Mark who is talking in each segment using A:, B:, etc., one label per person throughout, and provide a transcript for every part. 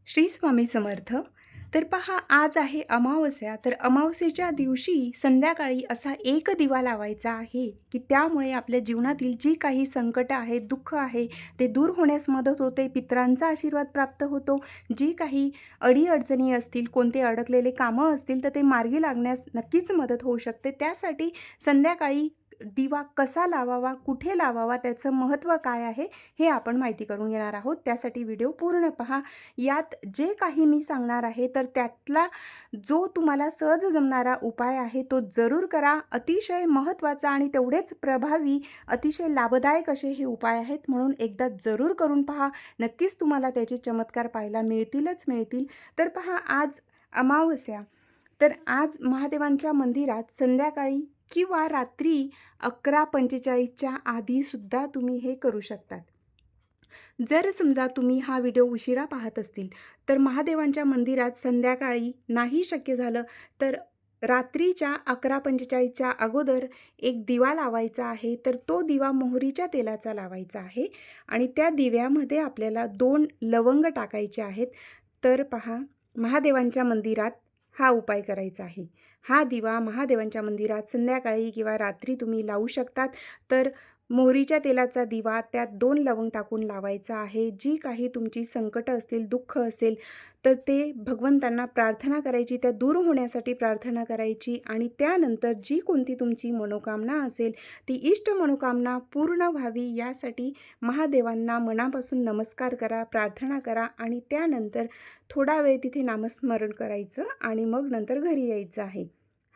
A: श्री स्वामी समर्थ. तर पहा, आज आहे अमावस्या. तर अमावस्येच्या दिवशी संध्याकाळी असा एक दिवा लावायचा आहे की त्यामुळे आपल्या जीवनातील जी काही संकटं आहेत, दुःख आहे, ते दूर होण्यास मदत होते. पितरांचा आशीर्वाद प्राप्त होतो. जी काही अडीअडचणी असतील, कोणते अडकलेले कामं असतील, तर ते मार्गी लागण्यास नक्कीच मदत होऊ शकते. त्यासाठी संध्याकाळी दिवा कसा लावावा, कुठे लावावा, त्याचं महत्त्व काय आहे, हे आपण माहिती करून घेणार आहोत. त्यासाठी व्हिडिओ पूर्ण पहा. यात जे काही मी सांगणार आहे तर त्यातला जो तुम्हाला सहज जमणारा उपाय आहे तो जरूर करा. अतिशय महत्त्वाचा आणि तेवढेच प्रभावी, अतिशय लाभदायक असे हे उपाय आहेत, म्हणून एकदा जरूर करून पहा. नक्कीच तुम्हाला त्याचे चमत्कार पाहायला मिळतील. तर पहा, आज अमावस्या. तर आज महादेवांच्या मंदिरात संध्याकाळी किंवा रात्री 11:45च्या आधीसुद्धा तुम्ही हे करू शकतात. जर समजा तुम्ही हा व्हिडिओ उशिरा पाहत असतील, तर महादेवांच्या मंदिरात संध्याकाळी नाही शक्य झालं, तर रात्रीच्या 11:45च्या अगोदर एक दिवा लावायचा आहे. तर तो दिवा मोहरीच्या तेलाचा लावायचा आहे आणि त्या दिव्यामध्ये आपल्याला 2 लवंग टाकायचे आहेत. तर पहा, महादेवांच्या मंदिरात हा उपाय करायचा आहे. हा दिवा महादेवांच्या मंदिरात संध्याकाळी किंवा रात्री तुम्ही लावू शकतात. तर मोहरीच्या तेलाचा दिवा त्यात 2 लवंग टाकून लावायचा आहे. जी काही तुमची संकटं असतील, दुःख असेल, तर ते भगवंतांना प्रार्थना करायची, त्या दूर होण्यासाठी प्रार्थना करायची आणि त्यानंतर जी कोणती तुमची मनोकामना असेल, ती इष्ट मनोकामना पूर्ण व्हावी यासाठी महादेवांना मनापासून नमस्कार करा, प्रार्थना करा आणि त्यानंतर थोडा वेळ तिथे नामस्मरण करायचं आणि मग नंतर घरी यायचं आहे.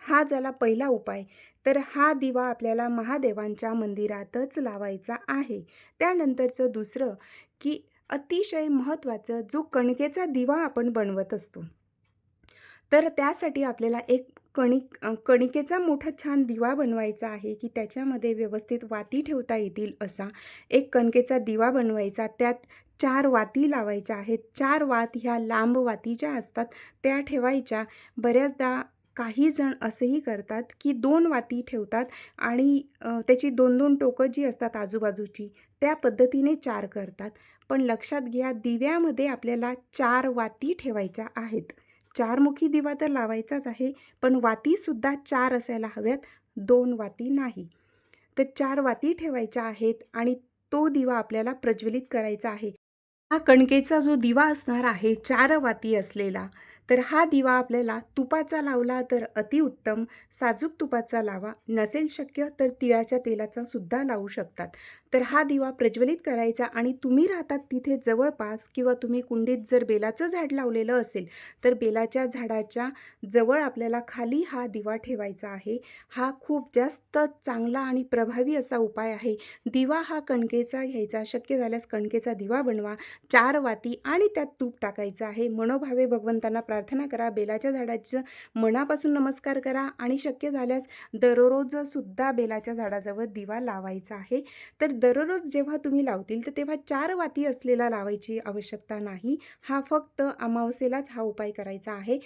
A: हा झाला पहिला उपाय. तर हा दिवा आपल्याला महादेवांच्या मंदिरातच लावायचा आहे. त्यानंतरचं दुसरं, की अतिशय महत्त्वाचं, जो कणकेचा दिवा आपण बनवत असतो. तर त्यासाठी आपल्याला एक कणिकेचा मोठा छान दिवा बनवायचा आहे, की त्याच्यामध्ये व्यवस्थित वाती ठेवता येतील असा एक कणकेचा दिवा बनवायचा. त्यात 4 वाती लावायच्या आहेत. 4 वात ह्या लांब वाती ज्या असतात त्या ठेवायच्या. बऱ्याचदा काही जण असंही करतात, की 2 वाती ठेवतात आणि त्याची 2-2 टोकं जी असतात आजूबाजूची, त्या पद्धतीने 4 करतात. पण लक्षात घ्या, दिव्यामध्ये आपल्याला 4 वाती ठेवायच्या आहेत. 4 मुखी दिवा तर लावायचाच आहे, पण वातीसुद्धा 4 असायला हव्यात, 2 वाती नाही. तर 4 वाती ठेवायच्या आहेत आणि तो दिवा आपल्याला प्रज्वलित करायचा आहे. हा कणकेचा जो दिवा असणार आहे 4 वाती असलेला, तर हा दिवा आपल्याला तुपाचा लावला तर अतिउत्तम. साजूक तुपाचा लावा. नसेल शक्य तर तिळाच्या तेलाचा सुद्धा लावू शकतात. तर हा दिवा प्रज्वलित करायचा आणि तुम्ही राहतात तिथे जवळपास किंवा तुम्ही कुंडीत जर बेलाचं झाड लावलेलं असेल, तर बेलाच्या झाडाच्या जवळ आपल्याला खाली हा दिवा ठेवायचा आहे. हा खूप जास्त चांगला आणि प्रभावी असा उपाय आहे. दिवा हा कणकेचा घ्यायचा. शक्य झाल्यास कणकेचा दिवा बनवा. 4 वाती आणि त्यात तूप टाकायचं आहे. मनोभावे भगवंतांना प्रार्थना करा. बेलाच्या झाडाचं मनापासून नमस्कार करा आणि शक्य झाल्यास दररोजसुद्धा बेलाच्या झाडाजवळ दिवा लावायचा आहे. तर दररोज जेव्हा तुम्ही लावतील तर तेव्हा 4 वाती असलेला लावायची आवश्यकता नाही. हा फक्त अमावस्येलाच हा उपाय करायचा आहे.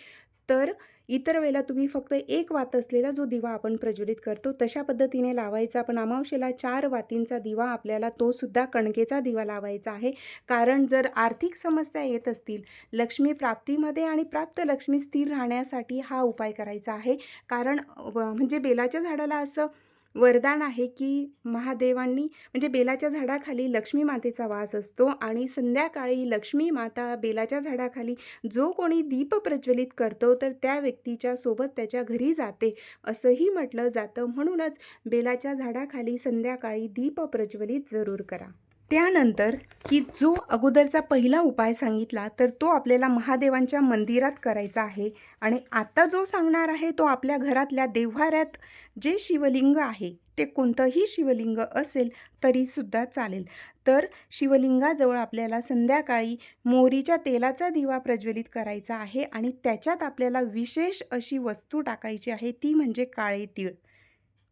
A: तर इतर वेळेला तुम्ही फक्त 1 वात असलेला जो दिवा आपण प्रज्वलित करतो तशा पद्धतीने लावायचा. पण अमावस्येला 4 वातींचा दिवा आपल्याला तोसुद्धा कणकेचा दिवा लावायचा आहे. कारण जर आर्थिक समस्या येत असतील, लक्ष्मी प्राप्तीमध्ये आणि प्राप्त लक्ष्मी स्थिर राहण्यासाठी हा उपाय करायचा आहे. कारण म्हणजे बेलाच्या झाडाला असं वरदान आहे, की महादेवांनी म्हणजे बेलाच्या झाडाखाली लक्ष्मी मातेचा वास असतो आणि संध्याकाळी लक्ष्मी माता बेलाच्या झाडाखाली जो कोणी दीप प्रज्वलित करतो तर त्या व्यक्तीच्या सोबत त्याच्या घरी जाते असंही म्हटलं जातं. म्हणूनच बेलाच्या झाडाखाली संध्याकाळी दीप प्रज्वलित जरूर करा. त्यानंतर, की जो अगोदरचा पहिला उपाय सांगितला तर तो आपल्याला महादेवांच्या मंदिरात करायचा आहे आणि आता जो सांगणार आहे तो आपल्या घरातल्या देव्हाऱ्यात जे शिवलिंग आहे ते कोणतंही शिवलिंग असेल तरीसुद्धा चालेल. तर शिवलिंगाजवळ आपल्याला संध्याकाळी मोहरीच्या तेलाचा दिवा प्रज्वलित करायचा आहे आणि त्याच्यात आपल्याला विशेष अशी वस्तू टाकायची आहे, ती म्हणजे काळे तीळ.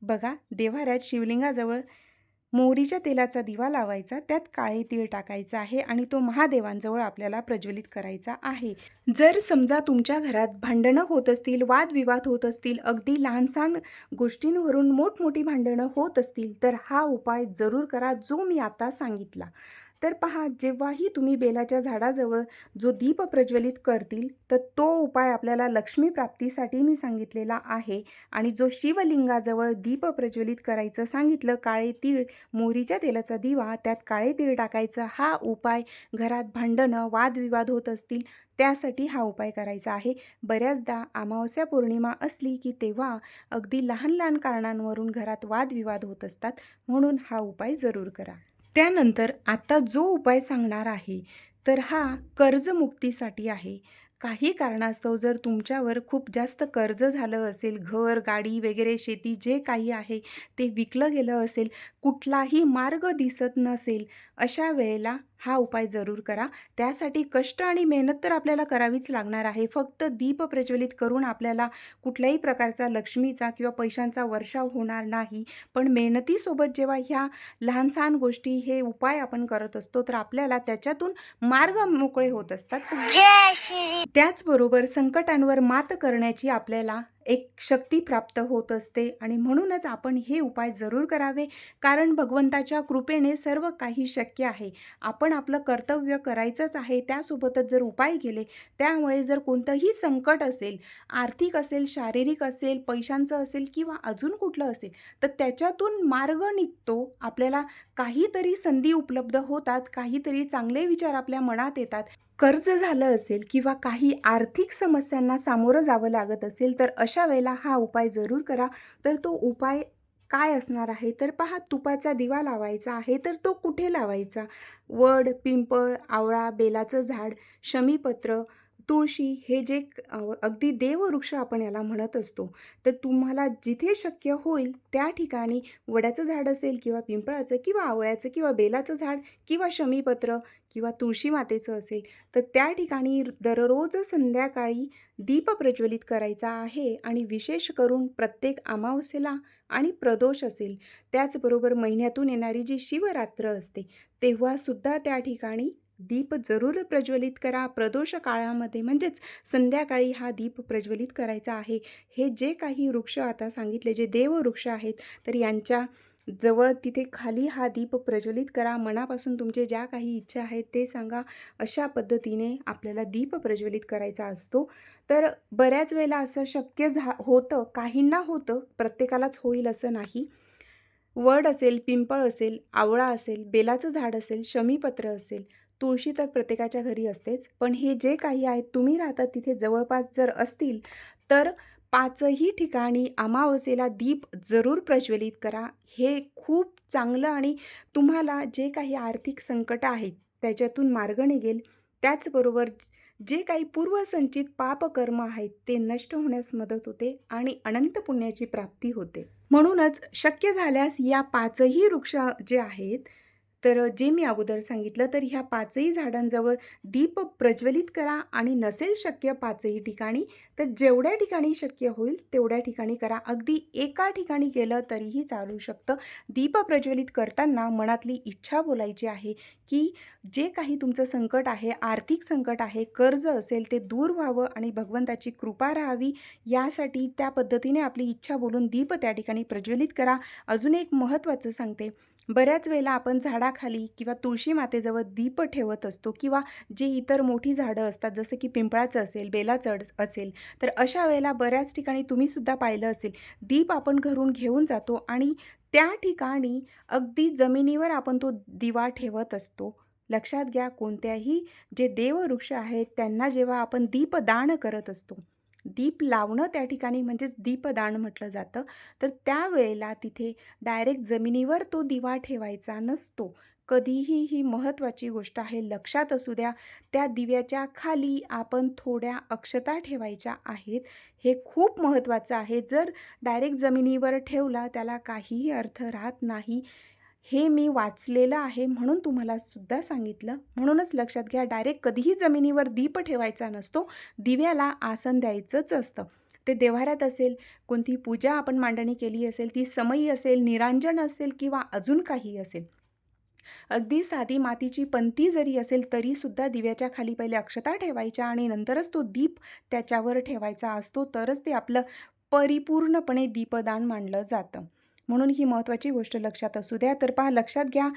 A: बघा, देव्हाऱ्यात शिवलिंगाजवळ मोहरीच्या तेलाचा दिवा लावायचा, त्यात काळे तीळ टाकायचं आहे आणि तो महादेवांजवळ आपल्याला प्रज्वलित करायचा आहे. जर समजा तुमच्या घरात भांडणं होत असतील, वादविवाद होत असतील, अगदी लहान-सहान गोष्टींवरून मोठमोठी भांडणं होत असतील, तर हा उपाय जरूर करा जो मी आता सांगितला. तर पहा, जेव्हाही तुम्ही बेलाच्या झाडाजवळ जो दीप प्रज्वलित करतील, तर तो उपाय आपल्याला लक्ष्मी प्राप्तीसाठी मी सांगितलेला आहे. आणि जो शिवलिंगाजवळ दीप प्रज्वलित करायचं सांगितलं, काळे तीळ, मोहरीच्या तेलाचा दिवा, त्यात काळे तीळ टाकायचं, हा उपाय घरात भांडणं, वादविवाद होत असतील त्यासाठी हा उपाय करायचा आहे. बऱ्याचदा अमावस्या पौर्णिमा असली की तेव्हा अगदी लहान लहान कारणांवरून घरात वादविवाद होत असतात, म्हणून हा उपाय जरूर करा. त्यानंतर आता जो उपाय सांगणार आहे, तर हा कर्जमुक्तीसाठी आहे. काही कारणास्तव जर तुमच्यावर खूप जास्त कर्ज झालं असेल, घर, गाडी वगैरे, शेती जे काही आहे ते विकलं गेलं असेल, कुठलाही मार्ग दिसत नसेल, अशा वेळेला हा उपाय जरूर करा. त्यासाठी कष्ट आणि मेहनत तर आपल्याला करावीच लागणार आहे. फक्त दीप प्रज्वलित करून आपल्याला कुठल्याही प्रकारचा लक्ष्मीचा किंवा पैशांचा वर्षाव होणार नाही. पण मेहनतीसोबत जेव्हा ह्या लहान-सहान गोष्टी, हे उपाय आपण करत असतो, तर आपल्याला त्याच्यातून मार्ग मोकळे होत असतात. जय श्री. त्याचबरोबर संकटांवर मात करण्याची आपल्याला एक शक्ती प्राप्त होत असते आणि म्हणूनच आपण हे उपाय जरूर करावे. कारण भगवंताच्या कृपेने सर्व काही शक्य आहे. आपण आपलं कर्तव्य करायचंच आहे, त्यासोबतच जर उपाय केले, त्यामुळे जर कोणतंही संकट असेल, आर्थिक असेल, शारीरिक असेल, पैशांचं असेल किंवा अजून कुठलं असेल, तर त्याच्यातून मार्ग निघतो. आपल्याला काहीतरी संधी उपलब्ध होतात, काहीतरी चांगले विचार आपल्या मनात येतात. कर्ज झालं असेल किंवा काही आर्थिक समस्यांना सामोरं जावं लागत असेल, तर अशा वेळेला हा उपाय जरूर करा. तर तो उपाय काय असणार आहे, तर पहा, तुपाचा दिवा लावायचा आहे. तर तो कुठे लावायचा? वड, पिंपळ, आवळा, बेलाचं झाड, शमीपत्र, तुळशी, हे जे अगदी देववृक्ष आपण याला म्हणत असतो, तर तुम्हाला जिथे शक्य होईल त्या ठिकाणी वडाचं झाड असेल किंवा पिंपळाचं किंवा आवळ्याचं किंवा बेलाचं झाड किंवा शमीपत्र किंवा तुळशी मातेचं असेल, तर त्या ठिकाणी दररोज संध्याकाळी दीप प्रज्वलित करायचा आहे. आणि विशेष करून प्रत्येक अमावस्येला आणि प्रदोष असेल, त्याचबरोबर महिन्यातून येणारी जी शिवरात्र असते, तेव्हासुद्धा त्या ठिकाणी दीप जरूर प्रज्वलित करा. प्रदोष काळामध्ये म्हणजेच संध्याकाळी हा दीप प्रज्वलित करायचा आहे. हे जे काही वृक्ष आता सांगितले, जे देववृक्ष आहेत, तर यांच्या जवळ तिथे खाली हा दीप प्रज्वलित करा. मनापासून तुमचे ज्या काही इच्छा आहेत ते सांगा. अशा पद्धतीने आपल्याला दीप प्रज्वलित करायचा असतो. तर बऱ्याच वेळेला असं शक्य होतं, काहींना होतं, प्रत्येकालाच होईल असं नाही. वड असेल, पिंपळ असेल, आवळा असेल, बेलाचं झाड असेल, शमीपत्र असेल, तुळशी तर प्रत्येकाच्या घरी असतेच. पण हे जे काही आहेत, तुम्ही राहतात तिथे जवळपास जर असतील, तर 5ही ठिकाणी अमावास्येला दीप जरूर प्रज्वलित करा. हे खूप चांगलं आणि तुम्हाला जे काही आर्थिक संकट आहेत, त्याच्यातून मार्ग निघेल. त्याचबरोबर जे काही पूर्वसंचित पापकर्म आहेत, ते नष्ट होण्यास मदत होते आणि अनंत पुण्याची प्राप्ती होते. म्हणूनच शक्य झाल्यास या 5ही वृक्ष जे आहेत, तर जे मी अगोदर सांगितलं, तर ह्या 5ही झाडांजवळ दीप प्रज्वलित करा. आणि नसेल शक्य 5ही ठिकाणी, तर जेवढ्या ठिकाणी शक्य होईल तेवढ्या ठिकाणी करा. अगदी एका ठिकाणी केलं तरीही चालू शकतं. दीप प्रज्वलित करताना मनातली इच्छा बोलायची आहे की जे काही तुमचं संकट आहे, आर्थिक संकट आहे, कर्ज असेल, ते दूर व्हावं आणि भगवंताची कृपा राहावी, यासाठी त्या पद्धतीने आपली इच्छा बोलून दीप त्या ठिकाणी प्रज्वलित करा. अजून एक महत्त्वाचं सांगते, बऱ्याच वेळेला आपण झाडाखाली किंवा तुळशी मातेजवळ दीप ठेवत असतो किंवा जे इतर मोठी झाडं असतात, जसं की पिंपळाचं असेल, बेलाचं असेल, तर अशा वेळेला बऱ्याच ठिकाणी तुम्हीसुद्धा पाहिलं असेल, दीप आपण घरून घेऊन जातो आणि त्या ठिकाणी अगदी जमिनीवर आपण तो दिवा ठेवत असतो. लक्षात घ्या, कोणत्याही जे देववृक्ष आहेत त्यांना जेव्हा आपण दीपदान करत असतो, दीप लावणं त्या ठिकाणी म्हणजेच दीपदान म्हटलं जातं, तर त्यावेळेला तिथे डायरेक्ट जमिनीवर तो दिवा ठेवायचा नसतो. कधीही ही महत्त्वाची गोष्ट आहे, लक्षात असू द्या. त्या दिव्याच्या खाली आपण थोड्या अक्षता ठेवायच्या आहेत. हे खूप महत्त्वाचं आहे. जर डायरेक्ट जमिनीवर ठेवला, त्याला काहीही अर्थ राहत नाही. हे मी वाचलेलं आहे, म्हणून तुम्हाला सुद्धा सांगितलं. म्हणूनच लक्षात घ्या, डायरेक्ट कधीही जमिनीवर दीप ठेवायचा नसतो. दिव्याला आसन द्यायचंच असतं. ते देव्हाऱ्यात असेल, कोणती पूजा आपण मांडणी केली असेल, ती समई असेल, निरांजन असेल किंवा अजून काही असेल, अगदी साधी मातीची पंती जरी असेल, तरीसुद्धा दिव्याच्या खाली पहिले अक्षता ठेवायच्या आणि नंतरच तो दीप त्याच्यावर ठेवायचा असतो. तरच ते आपलं परिपूर्णपणे दीपदान मानलं जातं. म्हणून ही महत्त्वाची गोष्ट लक्षात असू द्या. तर पहा, लक्षात घ्या,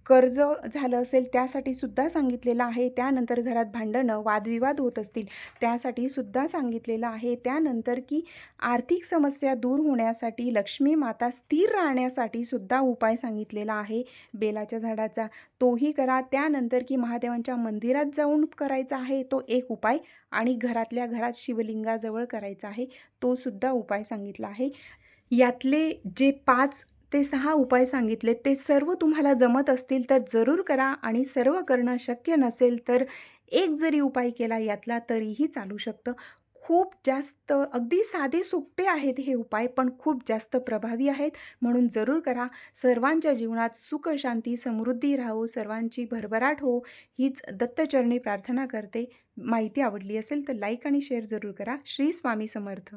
A: कर्ज झालं असेल त्यासाठी सुद्धा सांगितलेलं आहे. त्यानंतर घरात भांडणं, वादविवाद होत असतील त्यासाठी सुद्धा सांगितलेलं आहे. त्यानंतर की आर्थिक समस्या दूर होण्यासाठी, लक्ष्मी माता स्थिर राहण्यासाठी सुद्धा उपाय सांगितलेला आहे बेलाच्या झाडाचा, तोही करा. त्यानंतर की महादेवांच्या मंदिरात जाऊन करायचा आहे तो एक उपाय आणि घरातल्या घरात शिवलिंगाजवळ करायचा आहे, तो सुद्धा उपाय सांगितला आहे. यातले जे 5 ते 6 उपाय सांगितले ते सर्व तुम्हाला जमत असतील तर जरूर करा आणि सर्व करणं शक्य नसेल तर एक जरी उपाय केला यातला तरीही चालू शकतं. खूप जास्त अगदी साधे सोपे आहेत हे उपाय, पण खूप जास्त प्रभावी आहेत, म्हणून जरूर करा. सर्वांच्या जीवनात सुख, शांती, समृद्धी राहो, सर्वांची भरभराट हो, हीच दत्तचरणी प्रार्थना करते. माहिती आवडली असेल तर लाईक आणि शेअर जरूर करा. श्री स्वामी समर्थ.